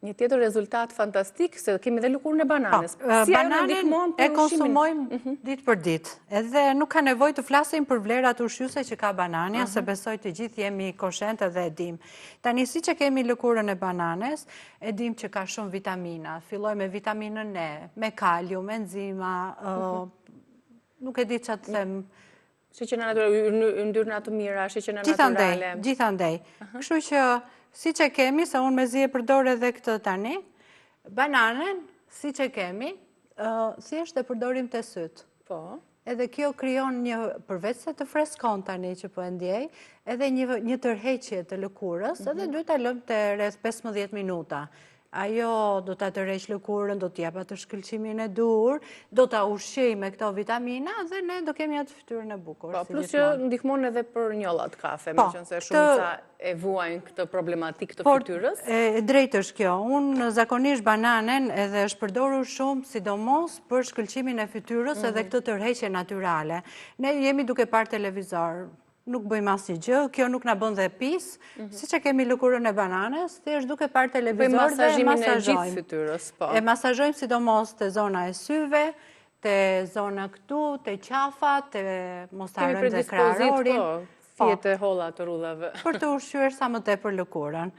Një tjetër rezultat fantastik, se kemi dhe lëkurën e bananës. Bananen e konsumojmë ditë për ditë. Edhe nuk ka nevojë të flasim për vlerat ushqyese që ka banania, se besoj të gjithë jemi koshentë dhe e dim. Tani, si që kemi lëkurën e bananes, e dim që ka shumë vitamina. Filloj me vitaminën E, me kalium, enzima, nuk e di që të them. Sheqerna natyrale, yndyrna të mira, sheqerna natyrale. Gjithandej. Kështu që si që kemi, se unë mezi e përdor edhe këtë tani, bananen, si që kemi, thjesht e përdorim të sytë. Po. Edhe kjo kryon një, përveç se të freskon tani që po e ndjej, edhe një tërheqje të lëkurës, edhe duhet ta lëmë të rreth 15 minuta. Ajo do ta tërheq lëkurën, do t'jap atë shkëlqimin e dur, do ta ushqej me këto vitamina dhe ne do kemi atë fytyrën e bukur. Po, plus që ndihmon edhe për njollat kafe, me qënë se shumica e vuajnë këtë problematik të fytyrës. Drejt është kjo. Unë zakonisht bananen edhe është përdorur shumë, sidomos për shkëlqimin e fytyrës edhe këtë tërheqje natyrale. Ne jemi duke parë televizor, nuk bëjmë asnjë gjë, kjo nuk na bën dhe pis, si që kemi lëkurën e bananes, thjesht duke parë televizor dhe e masazhojmë. E masazhojmë sidomos te zona e syve, te zona këtu, te qafat, te mos harrojmë dhe kraharorin. Kemi predispozitë, fjetë e holla të rudhave. Për të ushqyer sa më tepër lëkurën.